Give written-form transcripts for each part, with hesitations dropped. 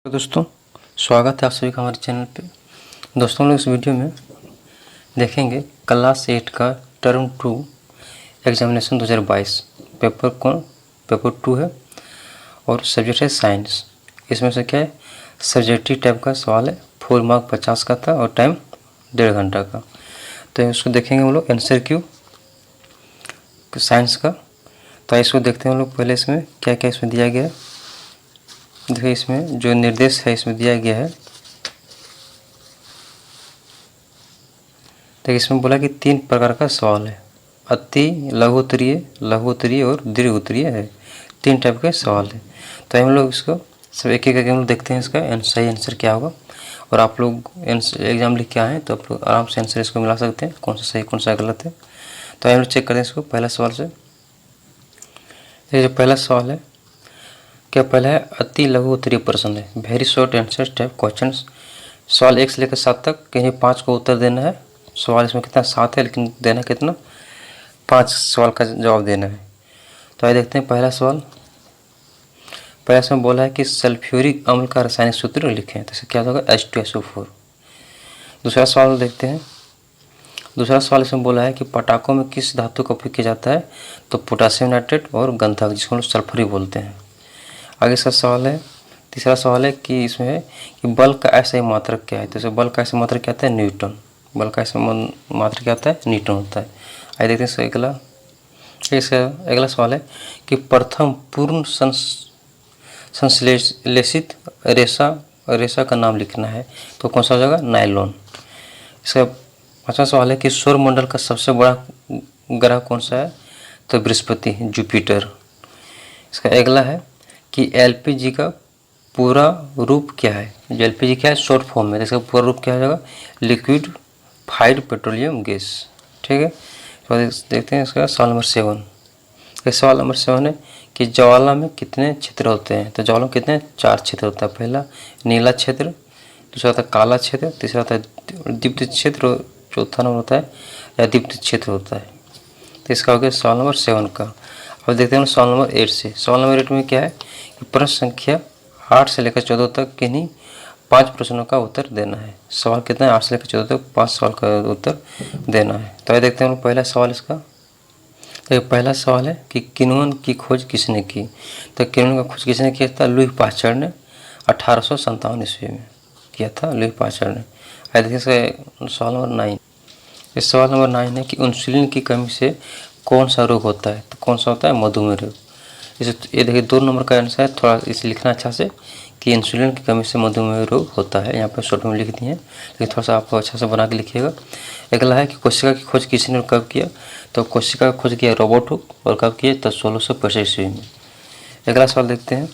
तो दोस्तों, स्वागत है आप सभी का हमारे चैनल पे। दोस्तों, हम लोग इस वीडियो में देखेंगे क्लास 8 का टर्म 2 एग्जामिनेशन 2022 पेपर 2 है और सब्जेक्ट है साइंस। इसमें से क्या है, सब्जेक्टिव टाइप का सवाल है। 4 मार्क 50 का था और टाइम 1.5 घंटा का। तो इसको देखेंगे हम लोग आंसर क्यू साइंस का। तो इसको देखते हैं हम लोग। पहले इसमें क्या क्या इसमें दिया गया है। देखिए, इसमें जो निर्देश है इसमें दिया गया है। तो इसमें बोला कि 3 प्रकार का सवाल है। अति लघु उत्तरीय और दीर्घ उत्तरीय है। 3 टाइप के सवाल है। तो हम लोग इसको सब एक एक करके हम लोग देखते हैं इसका सही आंसर क्या होगा। और आप लोग एग्जाम लिख के आए तो आप लोग आराम से आंसर इसको मिला सकते हैं, कौन सा सही कौन सा गलत है। तो हम लोग चेक करते हैं इसको पहला सवाल से। ये जो पहला सवाल है, क्या पहला है अति लघु उत्तरीय प्रश्न है, very short answer type question. सवाल 1 से लेकर 7 तक कहीं 5 को उत्तर देना है। सवाल इसमें कितना 7 है, लेकिन देना कितना 5 सवाल का जवाब देना है। तो आइए देखते हैं पहला सवाल। पहला इसमें बोला है कि सल्फ्यूरिक अम्ल का रासायनिक सूत्र लिखें। तो क्या होगा H2SO4। दूसरा सवाल देखते हैं। दूसरा सवाल इसमें बोला है कि पटाखों में किस धातु का उपयोग किया जाता है। तो पोटासियम नाइट्रेट और गंधक, जिसको हम लोग सल्फर ही बोलते हैं। आगे इसका सवाल है, तीसरा सवाल है कि इसमें है कि बल का ऐसा मात्रक क्या है। तो बल का ऐसा मात्रक क्या होता है, न्यूटन। बल का ऐसा मात्रक क्या होता है, न्यूटन होता है। आइए देखते हैं इसका अगला सवाल है कि प्रथम पूर्ण संश्लेषित रेशा का नाम लिखना है। तो कौन सा हो जाएगा, नायलॉन। इसका 5वां सवाल है कि सौरमंडल का सबसे बड़ा ग्रह कौन सा है। तो बृहस्पति, जुपिटर। इसका अगला है कि एलपीजी का पूरा रूप क्या है। जो एलपीजी क्या है, शॉर्ट फॉर्म में। इसका पूरा रूप क्या हो जाएगा, लिक्विफाइड पेट्रोलियम गैस। ठीक है। तो देखते हैं इसका सवाल नंबर 7। सवाल नंबर 7 है कि ज्वाला में कितने क्षेत्र होते हैं। तो ज्वाला में कितने 4 क्षेत्र होता है। पहला नीला क्षेत्र, दूसरा होता है काला क्षेत्र, तीसरा होता है दीप्त क्षेत्र और चौथा नंबर होता है अदीप्त क्षेत्र होता है। तो इसका हो गया सवाल नंबर 7 का। अब देखते हैं सवाल नंबर 8 से। सवाल नंबर 8 में क्या है कि प्रश्न संख्या 8 से लेकर 14 तक किन्हीं 5 प्रश्नों का उत्तर देना है। सवाल कितना है, 8 से लेकर 14 तक 5 सवाल का उत्तर देना है। तो आइए देखते हैं पहला सवाल इसका। तो पहला सवाल है कि किण्वन की खोज किसने की। तो किण्वन का खोज किसने किया था, लुई पाश्चर ने 1857 ईस्वी में किया था, लुई पाश्चर ने। आइए देखिए सवाल नंबर 9। इस सवाल नंबर 9 है कि इंसुलिन की कमी से कौन सा रोग होता है। तो कौन सा होता है, मधुमेह रोग। इसे ये देखिए 2 नंबर का आंसर है। थोड़ा इसे लिखना अच्छा से कि इंसुलिन की कमी से मधुमेह रोग होता है। यहाँ पर शॉर्ट में लिख दिए हैं, लेकिन थोड़ा सा आपको अच्छा से बना के लिखिएगा। अगला है कि कोशिका की खोज किसी ने कब किया। तो कोशिका का खोज किया रोबोट हुक, और कब किया, तो 1665 ईस्वी में। अगला सवाल देखते हैं।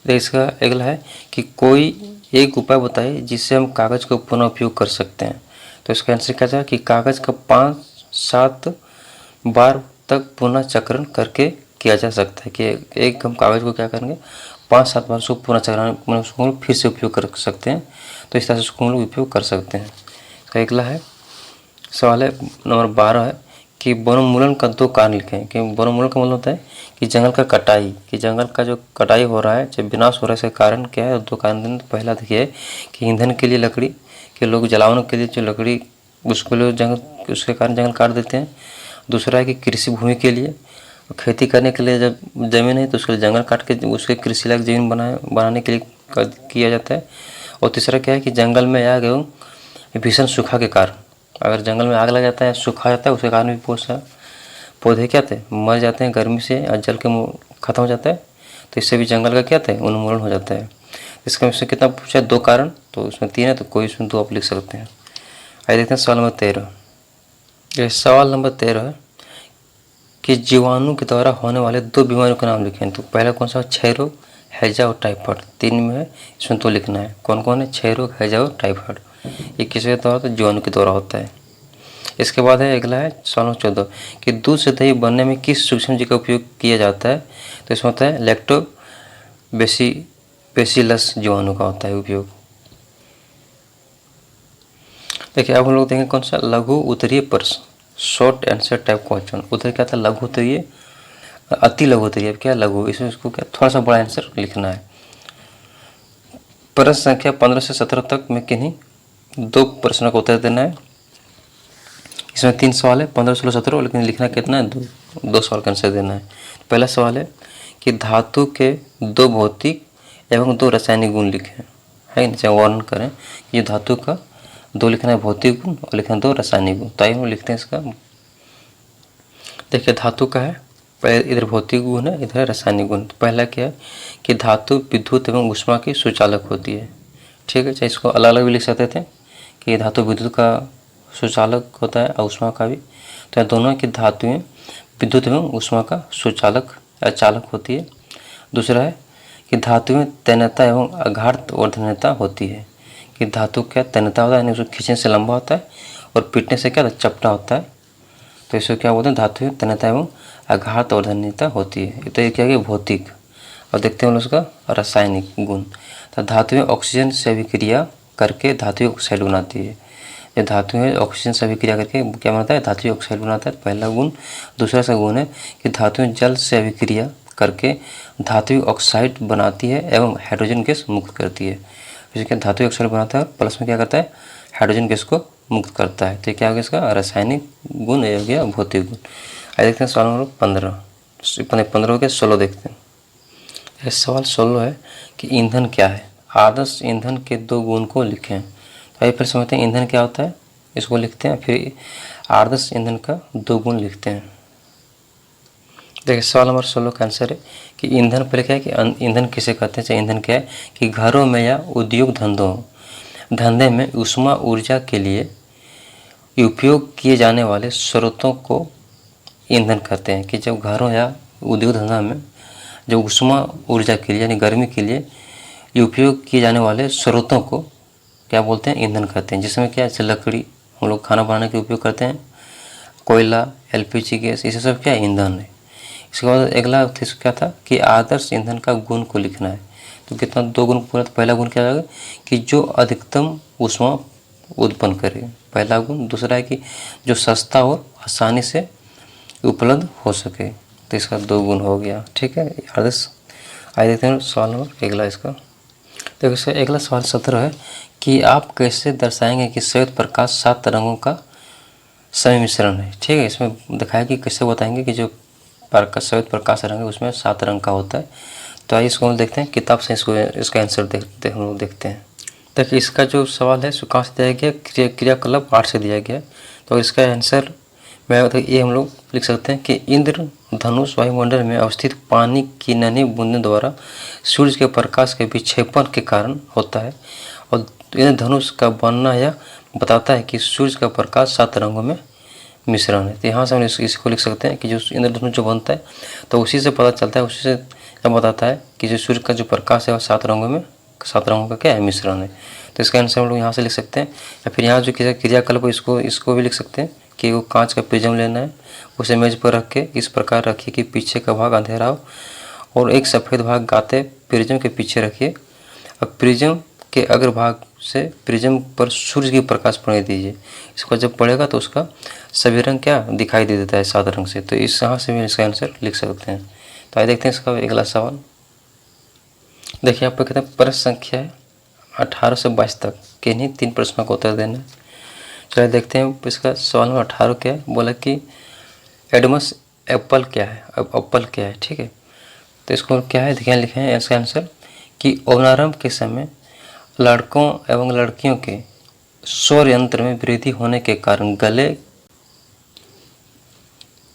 इसका अगला है कि कोई एक उपाय बताइए जिससे हम कागज़ का पुनः उपयोग कर सकते हैं। तो इसका आंसर क्या था कि कागज़ का 5-7 बार तक पुनः चक्रण करके किया जा सकता है। कि एक हम कागज़ को क्या करेंगे, 5-7 बार उसको पुनः चक्रण, उसको फिर से उपयोग कर सकते हैं। तो इस तरह से उसको हम लोग उपयोग कर सकते हैं। इसका अगला है सवाल है नंबर 12 है कि वनोन्मूलन का 2 कारण लिखें। कि वनोन्मूलन का मतलब होता है कि जंगल का कटाई, कि जंगल का जो कटाई हो रहा है, जब विनाश हो रहा है, इसका कारण क्या है। 2 कारण। पहला देखिए कि ईंधन के लिए लकड़ी के लोग जलावन के लिए जो लकड़ी उसको लोग जंगल, उसके कारण जंगल काट देते हैं। दूसरा है कि कृषि भूमि के लिए, खेती करने के लिए जब ज़मीन है तो उसको जंगल काट के उसके कृषि लायक ज़मीन बनाने के लिए किया जाता है। और तीसरा क्या है कि जंगल में आग एवं भीषण सूखा के कारण, अगर जंगल में आग लग जाता है, सूखा जाता है, उसके कारण भी पौधे क्या थे, मर जाते हैं गर्मी से, और जल के खत्म हो जाता है। तो इससे भी जंगल का क्या था, उन्मूलन हो जाता है। इसका इससे कितना पूछा, 2 कारण। तो उसमें 3 है, तो कोई इसमें 2 आप लिख सकते हैं। आइए देखते हैं सवाल नंबर 13। ये सवाल नंबर 13 है कि जीवाणु के द्वारा होने वाले 2 बीमारियों के नाम लिखें। तो पहला कौन सा, क्षय रोग, हैजा और टाइफाइड। 3 में है, इसमें 2 लिखना है। कौन कौन है, क्षय रोग, हैजा और टाइफाइड। ये किसके द्वारा, तो जीवाणु के द्वारा होता है। इसके बाद है अगला है सवाल नंबर 14 कि दूध से दही बनने में किस सूक्ष्मजीव का उपयोग किया जाता है। तो इसमें होता है लैक्टोबैसिलस जीवाणु का होता है उपयोग। देखिए अब हम लोग देखेंगे कौन सा, लघु उत्तरीय प्रश्न, शॉर्ट आंसर टाइप क्वेश्चन। उत्तर क्या था, लघु उत्तरीय। अति लघु होती है, क्या लघु, इसमें इसको क्या थोड़ा सा बड़ा आंसर लिखना है। प्रश्न संख्या 15 से 17 तक में किन्हीं 2 प्रश्नों का उत्तर देना है। इसमें 3 सवाल है, 15, 16, 17, लेकिन लिखना कितना है, 2 सवाल का आंसर देना है। पहला सवाल है कि धातु के 2 भौतिक एवं 2 रासायनिक गुण लिखें, है ना, चाहे वर्णन करें। ये धातु का 2 लिखना है भौतिक गुण और लिखना है 2 रासायनिक गुण। तो आइए हम लिखते हैं इसका। देखिए धातु का है, पहले इधर भौतिक गुण है, इधर रासायनिक गुण। तो पहला क्या है कि धातु विद्युत एवं ऊष्मा की सुचालक होती है, ठीक है। चाहे इसको अलग अलग भी लिख सकते थे कि धातु विद्युत का सुचालक होता है और ऊष्मा का भी, तो दोनों की धातुएं विद्युत एवं ऊष्मा का सुचालक या चालक होती है। दूसरा है कि धातुएं तन्यता एवं आघात वर्धनता होती है, कि धातु क्या तन्यता होता है, यानी उसको खींचने से लंबा होता है और पीटने से क्या चपटा होता है, तो इसको क्या बोलते हैं, धातुएं तन्यता एवं आघात वर्धनता होती है। तो ये क्या है भौतिक। और देखते हैं हम उसका रासायनिक गुण। तो धातुएं ऑक्सीजन से अभिक्रिया करके धातु ऑक्साइड बनाती है। ये धातुएं ऑक्सीजन से अभिक्रिया करके क्या बनाता है, धातु ऑक्साइड बनाता है, पहला गुण। दूसरा सा गुण है कि धातुएं जल से अभिक्रिया करके धातु ऑक्साइड बनाती है एवं हाइड्रोजन गैस मुक्त करती है। जैसे धातु ऑक्साइड बनाता है प्लस में क्या करता है, हाइड्रोजन गैस को मुक्त करता है। तो क्या हो गया इसका रासायनिक गुण, ये हो गया भौतिक गुण। आइए देखते हैं सवाल नंबर 15 हो गया, 16 देखते हैं। सवाल 16 है कि ईंधन क्या है, आदर्श ईंधन के 2 गुण को लिखें। तो आइए फिर समझते हैं ईंधन क्या होता है, इसको लिखते हैं, फिर आदर्श ईंधन का 2 गुण लिखते हैं। देखिए सवाल नंबर 16 का आंसर है कि ईंधन पर क्या है कि ईंधन किसे कहते हैं। ईंधन क्या है कि घरों में या उद्योग धंधे में ऊष्मा ऊर्जा के लिए उपयोग किए जाने वाले स्रोतों को ईंधन कहते हैं। कि जब घरों या उद्योग धंधा में जब ऊष्मा ऊर्जा के लिए यानी गर्मी के लिए उपयोग किए जाने वाले स्रोतों को क्या बोलते हैं, ईंधन कहते हैं। जिसमें क्या है लकड़ी हम लोग खाना बनाने के उपयोग करते हैं, कोयला, एलपीजी गैस, इसे सब क्या ईंधन है। इसके बाद अगला क्या था कि आदर्श ईंधन का गुण को लिखना है। तो कितना 2 गुण पूरा। तो पहला गुण क्या होगा कि जो अधिकतम ऊष्मा उत्पन्न करे, पहला गुण। दूसरा है कि जो सस्ता और आसानी से उपलब्ध हो सके, तो इसका 2 गुण हो गया, ठीक है आदर्श। आइए देखते हैं सवाल नंबर अगला इसका। तो इसका अगला सवाल 17 है कि आप कैसे दर्शाएंगे कि श्वेत प्रकाश 7 रंगों का संमिश्रण है, ठीक है। इसमें दिखाया कि कैसे बताएंगे कि जो श्वेत प्रकाश रंग है उसमें 7 रंग का होता है। तो आइए इसको हम देखते हैं, किताब से इसका आंसर हम लोग देखते हैं। देखिए इसका जो सवाल है कहाँ से दिया गया, क्रियाकलाप 8 से दिया गया। तो इसका आंसर ये हम लोग लिख सकते हैं कि इंद्र धनुष वायुमंडल में अवस्थित पानी की नन्ही बूंदों द्वारा सूर्य के प्रकाश के विक्षेपण के कारण होता है। और इंद्र धनुष का बनना यह बताता है कि सूर्य का प्रकाश 7 रंगों में मिश्रण है। तो यहाँ से हम इसको लिख सकते हैं कि जो इंद्रधनुष जो बनता है तो उसी से पता चलता है, उसी से यह बताता है कि जो सूर्य का जो प्रकाश है वह 7 रंगों का क्या है, मिश्रण है। तो इसका आंसर हम लोग यहाँ से लिख सकते हैं। या फिर यहाँ जो क्रियाकलाप इसको भी लिख सकते हैं कि वो कांच का प्रिज्म लेना है, उसे मेज पर रख के इस प्रकार रखिए कि पीछे का भाग अंधेरा हो और एक सफ़ेद भाग गाते प्रिज्म के पीछे रखिए। अब प्रिज्म के अग्रभाग से प्रिज्म पर सूर्य की प्रकाश पड़ने दीजिए। इसको जब पड़ेगा तो उसका सभी रंग क्या दिखाई दे देता है 7 रंग से। तो इस यहाँ से भी इसका आंसर लिख सकते हैं। तो आइए देखते हैं इसका अगला सवाल। देखिए आपको कहते हैं प्रश्न संख्या है 18 से 22 तक के इन्हीं 3 प्रश्नों का उत्तर देना है। चलिए देखते हैं इसका सवाल नंबर 18 क्या है। बोला कि एडमस एप्पल क्या है, अब एप्पल क्या है, ठीक है। तो इसको क्या है ध्यान लिखे हैं इसका आंसर कि औनारंभ के समय लड़कों एवं लड़कियों के सौर यंत्र में वृद्धि होने के कारण गले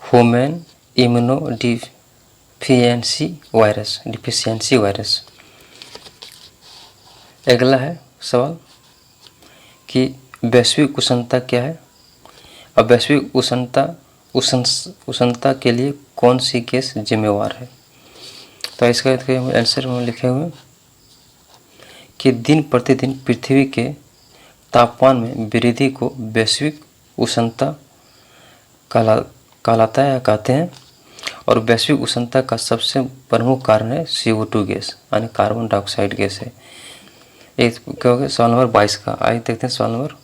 ह्यूमन इम्यूनो डिफिशियंसी वायरस। अगला है सवाल कि वैश्विक उष्णता क्या है। अब वैश्विक उष्णता के लिए कौन सी गैस जिम्मेवार है। तो इसका आंसर में लिखे हुए कि दिन प्रतिदिन पृथ्वी के तापमान में वृद्धि को वैश्विक उष्णता कहलाता है या कहते हैं। और वैश्विक उष्णता का सबसे प्रमुख कारण है CO2 गैस यानी कार्बन डाइऑक्साइड गैस है। एक क्या हो गया सवाल नंबर 22 का। आइए देखते हैं सवाल नंबर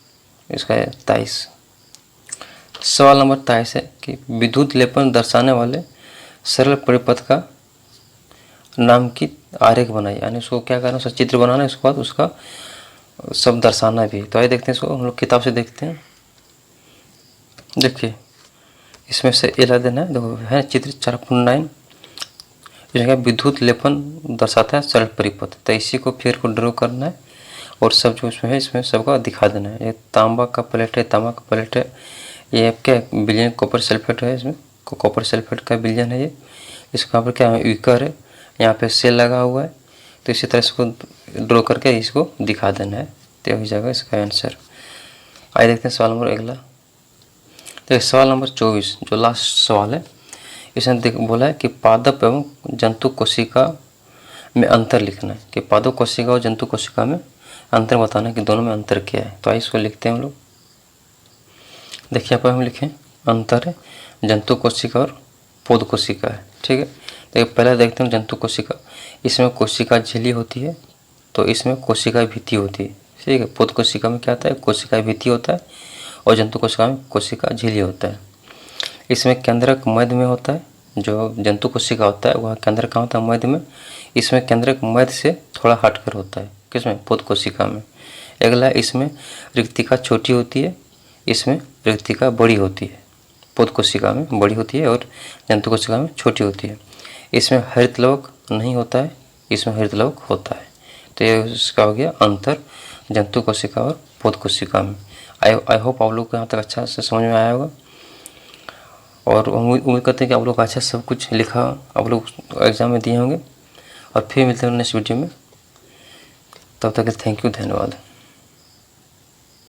इसका 23। सवाल नंबर 23 है कि विद्युत लेपन दर्शाने वाले सरल परिपथ का नाम की आरेख बनाई, यानी उसको क्या करना, उसका चित्र बनाना है, उसके बाद उसका सब दर्शाना भी। तो आइए देखते हैं इसको, हम लोग किताब से देखते हैं। देखिए इसमें से एला देना है, देखो है चित्र 4.9, इसमें विद्युत लेपन दर्शाता है सरल परिपथ। तो इसी को फिर को ड्रॉ करना है और सब जो इसमें है इसमें सबका दिखा देना है। ये तांबा का प्लेट है, तांबा का प्लेट है, ये क्या विलयन कॉपर सल्फेट है, इसमें कॉपर सल्फेट का विलयन है ये। इसका यहाँ पर क्या है, वीकर है, यहाँ पे सेल लगा हुआ है। तो इसी तरह इसको ड्रॉ करके इसको दिखा देना है, तो हो जाएगा इसका आंसर। आइए देखते हैं सवाल नंबर अगला। तो सवाल नंबर 24 जो लास्ट सवाल है, इसमें बोला है कि पादप एवं जंतु कोशिका में अंतर लिखना है, कि पादप कोशिका और जंतु कोशिका में अंतर बताना है कि दोनों में अंतर क्या है। तो आइए इसको लिखते हैं हम लोग। देखिए यहाँ पर हम लिखें अंतर है जंतु कोशिका और पौध कोशिका है, ठीक है। तो पहले देखते हैं जंतु कोशिका, इसमें कोशिका झिल्ली होती है, तो इसमें कोशिका भित्ति होती है, ठीक है। पौध कोशिका में क्या होता है, कोशिका भित्ति होता है, और जंतु कोशिका में कोशिका झिल्ली होता है। इसमें केंद्रक मध्य में होता है, जो जंतु कोशिका होता है वह केंद्रक कहाँ होता है, मध्य में। इसमें केंद्रक मध्य से थोड़ा हटकर होता है, किसमें, पौध कोशिका में। अगला इसमें रिक्तिका छोटी होती है, इसमें रिक्तिका बड़ी होती है, पौध कोशिका में बड़ी होती है और जंतु कोशिका में छोटी होती है। इसमें हरितलवक नहीं होता है, इसमें हरितलवक होता है। तो ये इसका हो गया अंतर जंतु कोशिका और पौध कोशिका में। आई होप आप लोग को यहाँ तक अच्छा से समझ में आया होगा, और उम्मीद करते हैं कि आप लोग अच्छा सब कुछ लिखा आप लोग एग्ज़ाम में दिए होंगे। और फिर मिलते हैं नेक्स्ट वीडियो में, तब तक थैंक यू, धन्यवाद।